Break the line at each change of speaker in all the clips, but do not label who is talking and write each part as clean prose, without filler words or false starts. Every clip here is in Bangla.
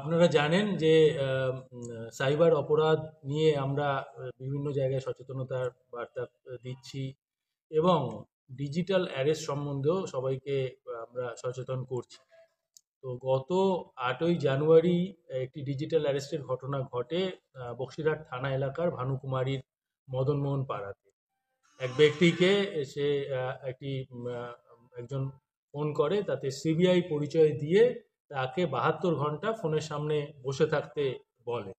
আপনারা জানেন যে সাইবার অপরাধ নিয়ে আমরা বিভিন্ন জায়গায় সচেতনতার বার্তা দিচ্ছি এবং ডিজিটাল অ্যারেস্ট সম্বন্ধেও সবাইকে আমরা সচেতন করছি। তো গত 8ই জানুয়ারি একটি ডিজিটাল অ্যারেস্টের ঘটনা ঘটে বক্সিরহাট থানা এলাকার ভানুকুমারীর মদনমোহন পাড়াতে। এক ব্যক্তিকে সে একজন ফোন করে, তাতে সিবিআই পরিচয় দিয়ে তাকে 72 ঘন্টা ফোনের সামনে বসে থাকতে বলে।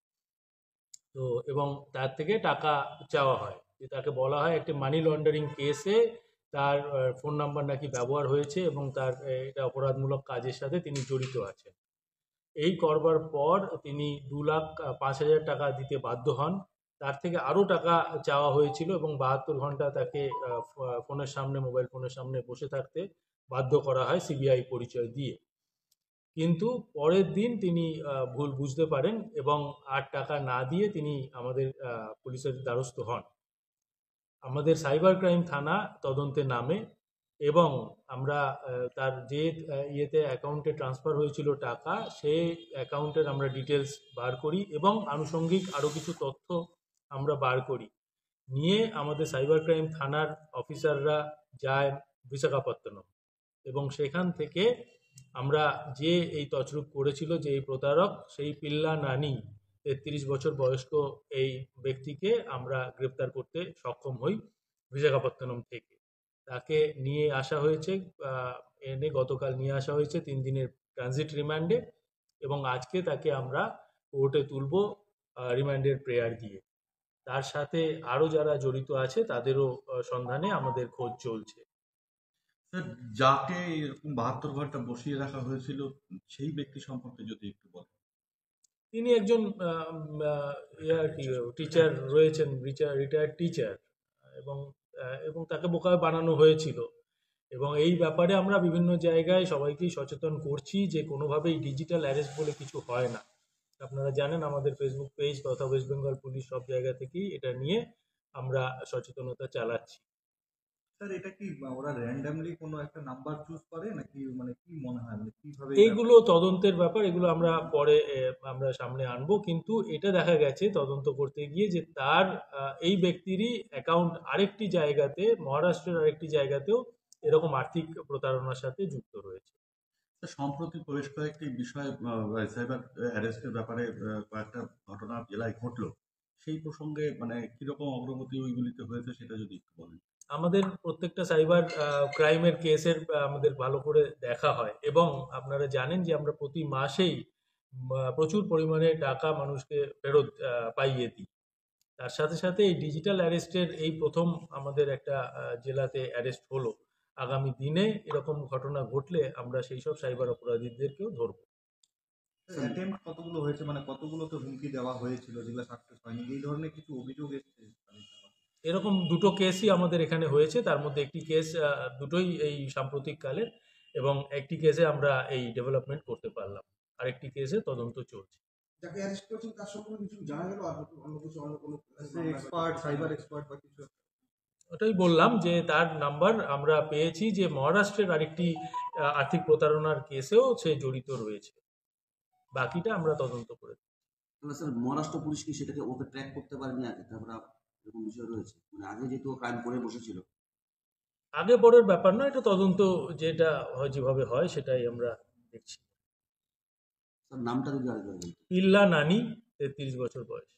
তো এবং তার থেকে টাকা চাওয়া হয়, যে তাকে বলা হয় একটি মানি লন্ডারিং কেসে তার ফোন নাম্বার নাকি ব্যবহার হয়েছে এবং তার এটা অপরাধমূলক কাজের সাথে তিনি জড়িত আছেন। এই করবার পর তিনি 2,05,000 টাকা দিতে বাধ্য হন। তার থেকে আরও টাকা চাওয়া হয়েছিল এবং 72 ঘন্টা তাকে ফোনের সামনে, মোবাইল ফোনের সামনে বসে থাকতে বাধ্য করা হয় সিবিআই পরিচয় দিয়ে। কিন্তু পরের দিন তিনি ভুল বুঝতে পারেন এবং আর টাকা না দিয়ে তিনি আমাদের পুলিশের দ্বারস্থ হন। আমাদের সাইবার ক্রাইম থানা তদন্তে নামে এবং আমরা তার যে ইয়েতে অ্যাকাউন্টে ট্রান্সফার হয়েছিল টাকা, সেই অ্যাকাউন্টের আমরা ডিটেলস বার করি এবং আনুষঙ্গিক আরও কিছু তথ্য আমরা বার করি। নিয়ে আমাদের সাইবার ক্রাইম থানার অফিসাররা যায় বিশাখাপত্তনম এবং সেখান থেকে আমরা যে এই তছরূপ করেছিল, যে এই প্রতারক, সেই পিল্লা নানি 33 বছর বয়স্ক এই ব্যক্তিকে আমরা গ্রেপ্তার করতে সক্ষম হই বিশাখাপত্তনম থেকে। তাকে নিয়ে আসা হয়েছে, এনে গতকাল নিয়ে আসা হয়েছে 3 দিনের ট্রানজিট রিমান্ডে এবং আজকে তাকে আমরা কোর্টে তুলব রিমান্ডের প্রেয়ার দিয়ে। তার সাথে আরও যারা জড়িত আছে তাদেরও সন্ধানে আমাদের খোঁজ চলছে।
স্যার, যাকে এরকম 72 ঘন্টা বসিয়ে রাখা হয়েছিল সেই ব্যক্তি সম্পর্কে যদি একটু বলেন।
তিনি একজন টিচার রয়েছেন, রিটায়ার্ড টিচার, এবং এবং তাকে বোকা বানানো হয়েছিল। এবং এই ব্যাপারে আমরা বিভিন্ন জায়গায় সবাইকেই সচেতন করছি যে কোনোভাবেই ডিজিটাল অ্যারেস্ট বলে কিছু হয় না। আপনারা জানেন আমাদের ফেসবুক পেজ তথা ওয়েস্ট বেঙ্গল পুলিশ সব জায়গা থেকেই এটা নিয়ে আমরা সচেতনতা চালাচ্ছি।
স্যার, এটা কি ওরা র্যান্ডমলি কোনো একটা নাম্বার চুজ করে নাকি, মানে কি মনে হয়, মানে কিভাবে
এইগুলো তদন্তের ব্যাপার, এগুলো আমরা পরে আমরা সামনে আনবো। কিন্তু এটা দেখা গেছে তদন্ত করতে গিয়ে যে তার এই ব্যক্তিরই অ্যাকাউন্ট আরেকটি জায়গাতে, মহারাষ্ট্রের আরেকটি জায়গাতেও এরকম আর্থিক প্রতারণার সাথে যুক্ত রয়েছে।
সম্প্রতি বেশ কয়েকটি বিষয় সাইবার অ্যারেস্টের ব্যাপারে কয়েকটা ঘটনা জেলায় ঘটলো, সেই প্রসঙ্গে মানে কিরকম অগ্রগতি ওইগুলিতে হয়েছে সেটা যদি একটু বলেন।
আমাদের প্রত্যেকটা সাইবার ক্রাইমের কেসের আমাদের ভালো করে দেখা হয় এবং আপনারা জানেন যে আমরা প্রতি মাসেই প্রচুর পরিমাণে টাকা মানুষকে ফেরত পাইয়ে দিই। তার সাথে সাথে এই ডিজিটাল অ্যারেস্টের এই প্রথম আমাদের একটা জেলাতে অ্যারেস্ট হলো। আগামী দিনে এরকম ঘটনা ঘটলে আমরা সেই সব সাইবার অপরাধীদেরকেও ধরবো।
অ্যাটেম্প্ট কতগুলো হয়েছে, মানে কতগুলোতে হুমকি দেওয়া হয়েছিল যেগুলো সাকসেস হয়নি, এই ধরনের কিছু অভিযোগ এসেছে?
এরকম দুটো কেসই আমাদের এখানে হয়েছে, তার মধ্যে একটি কেস, দুটোই এই সাম্প্রতিক কালের, এবং একটি কেসে আমরা এই ডেভেলপমেন্ট করতে পারলাম, আরেকটি কেসে তদন্ত চলছে।
যাকে অ্যারেস্ট করেছেন তার সম্পর্কে কিছু জানা গেল, আর অন্য কিছু, অন্য কোনো এক্সপার্ট, সাইবার এক্সপার্ট বা কিছু?
ওটাই বললাম যে তার নাম্বার আমরা পেয়েছি যে মহারাষ্ট্রের আরেকটি আর্থিক প্রতারণার কেসেও সে জড়িত রয়েছে। বাকিটা আমরা তদন্ত করে।
স্যার, মহারাষ্ট্র পুলিশ কি সেটাকে ওকে ট্র্যাক করতে পারেনি আগে? তারপরে এরকম বিষয় রয়েছে, মানে আগে যেহেতু ক্রাইম করে বসেছিল।
আগে পরের ব্যাপার নয়, এটা তদন্ত যেটা হয়, যেভাবে হয় সেটাই আমরা দেখছি।
স্যার, নামটা যদি আরেকবার বলতেন।
পিল্লা নানি, 33 বছর বয়স।